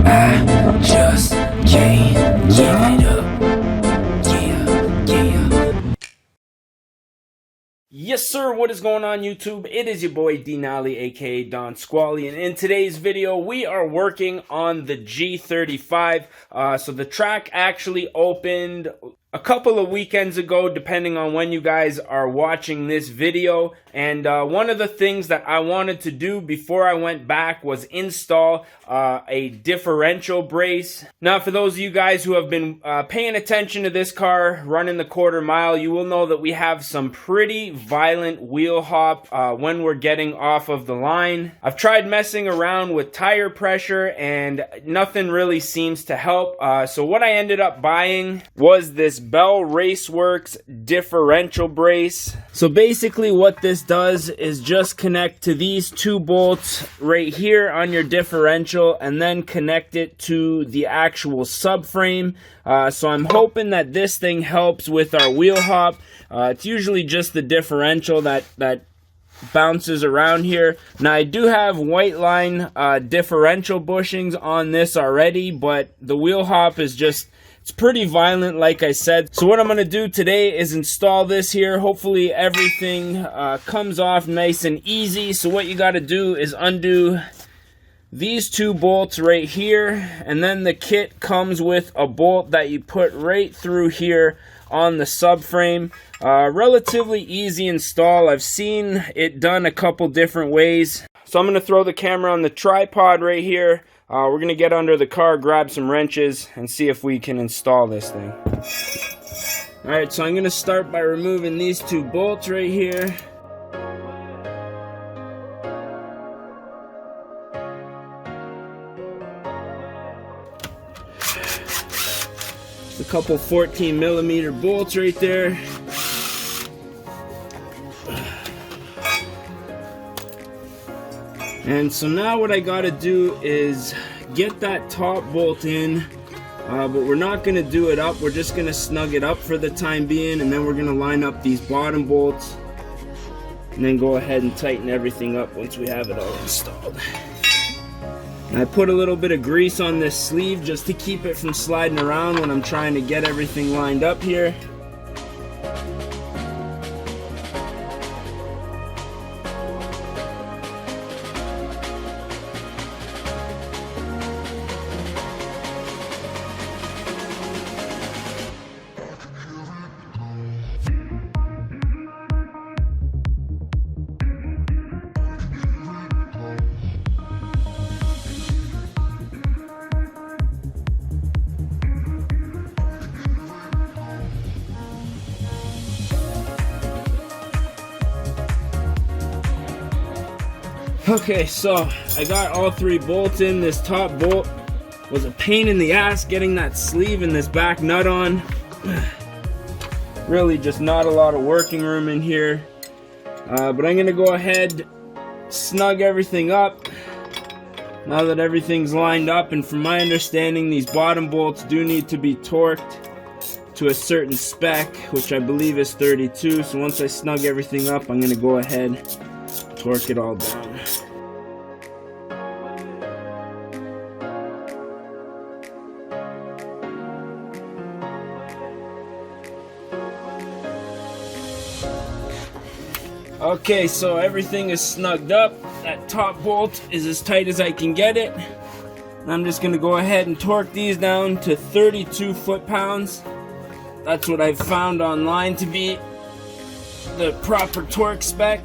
I just can't give it up. Yes sir, what is going on YouTube? It is your boy D Nally, aka Don Squally, and in today's video we are working on the G35. So the track actually opened a couple of weekends ago, depending on when you guys are watching this video. And one of the things that I wanted to do before I went back was install a differential brace. Now, for those of you guys who have been paying attention to this car running the quarter mile, you will know that we have some pretty violent wheel hop when we're getting off of the line. I've tried messing around with tire pressure and nothing really seems to help. So what I ended up buying was this Bell Raceworks differential brace. So basically what this does is just connect to these two bolts right here on your differential and then connect it to the actual subframe. So I'm hoping that this thing helps with our wheel hop. It's usually just the differential that bounces around here. Now I do have white line differential bushings on this already, but the wheel hop is just, it's pretty violent, like I said. So what I'm going to do today is install this here. Hopefully everything comes off nice and easy. So what you got to do is undo these two bolts right here, and then the kit comes with a bolt that you put right through here on the subframe. Relatively easy install. I've seen it done a couple different ways. So I'm going to throw the camera on the tripod right here. We're going to get under the car, grab some wrenches, and see if we can install this thing. Alright, so I'm going to start by removing these two bolts right here. Just a couple 14mm bolts right there. And so now what I gotta do is get that top bolt in, but we're not gonna do it up. We're just gonna snug it up for the time being, and then we're gonna line up these bottom bolts and then go ahead and tighten everything up once we have it all installed. And I put a little bit of grease on this sleeve just to keep it from sliding around when I'm trying to get everything lined up here. Okay, so I got all three bolts in. This top bolt was a pain in the ass getting that sleeve and this back nut on. Really just not a lot of working room in here. But I'm gonna go ahead, snug everything up now that everything's lined up. And from my understanding, these bottom bolts do need to be torqued to a certain spec, which I believe is 32. So once I snug everything up, I'm gonna go ahead, torque it all down. Okay, so everything is snugged up. That top bolt is as tight as I can get it. I'm just gonna go ahead and torque these down to 32 foot-pounds. That's what I've found online to be the proper torque spec.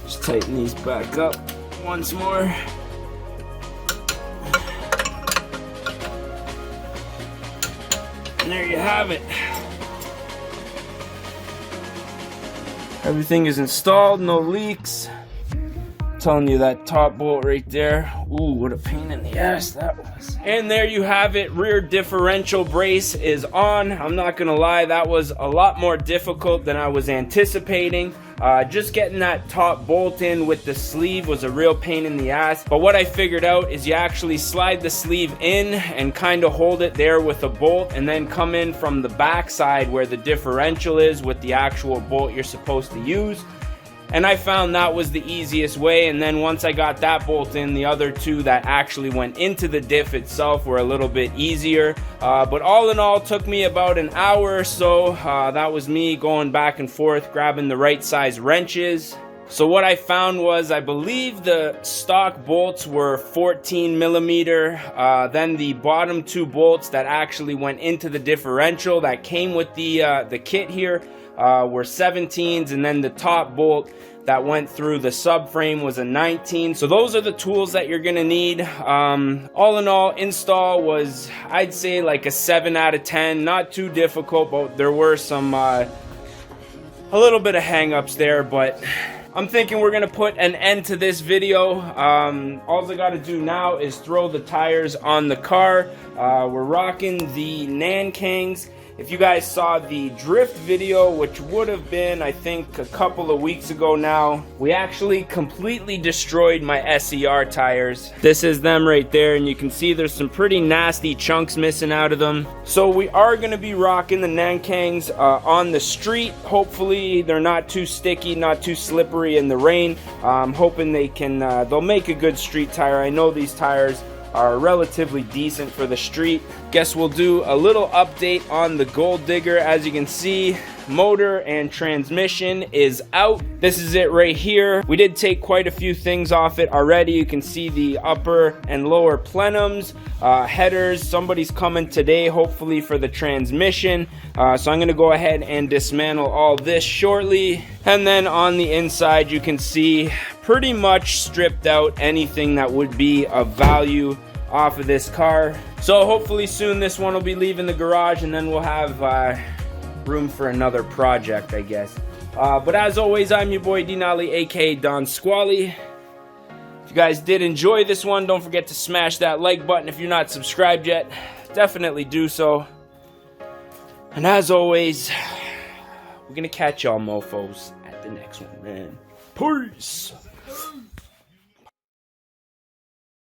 Just tighten these back up once more. And there you have it. Everything is installed, no leaks. Telling you, that top bolt right there, ooh, what a pain in the ass that was. And there you have it, rear differential brace is on. I'm not gonna lie, that was a lot more difficult than I was anticipating. Just getting that top bolt in with the sleeve was a real pain in the ass, but what I figured out is you actually slide the sleeve in and kind of hold it there with a bolt, and then come in from the back side where the differential is with the actual bolt you're supposed to use. And I found that was the easiest way, and then once I got that bolt in, the other two that actually went into the diff itself were a little bit easier. But all in all, took me about an hour or so. That was me going back and forth, grabbing the right size wrenches. So what I found was, I believe the stock bolts were 14 millimeter. Then the bottom two bolts that actually went into the differential that came with the kit here were 17s, and then the top bolt that went through the subframe was a 19. So those are the tools that you're gonna need. All in all, install was, I'd say, like a 7 out of 10. Not too difficult, but there were some a little bit of hang-ups there, but I'm thinking we're gonna put an end to this video. All I gotta do now is throw the tires on the car. We're rocking the Nankangs. If you guys saw the drift video, which would have been, I think, a couple of weeks ago now, we actually completely destroyed my SER tires. This is them right there, and you can see there's some pretty nasty chunks missing out of them. So we are going to be rocking the Nankangs on the street. Hopefully they're not too sticky, not too slippery in the rain. I'm hoping they can, they'll make a good street tire. I know these tires are relatively decent for the street. Guess we'll do a little update on the Gold Digger. As you can see, motor and transmission is out. This is it right here. We did take quite a few things off it already. You can see the upper and lower plenums, headers. Somebody's coming today, hopefully, for the transmission. So I'm gonna go ahead and dismantle all this shortly. And then on the inside, you can see pretty much stripped out anything that would be of value off of this car. So hopefully soon this one will be leaving the garage, and then we'll have room for another project, I guess. But as always, I'm your boy Denali, aka Don Squally. If you guys did enjoy this one, don't forget to smash that like button. If you're not subscribed yet, definitely do so. And as always, we're gonna catch y'all mofos at the next one, man. Peace.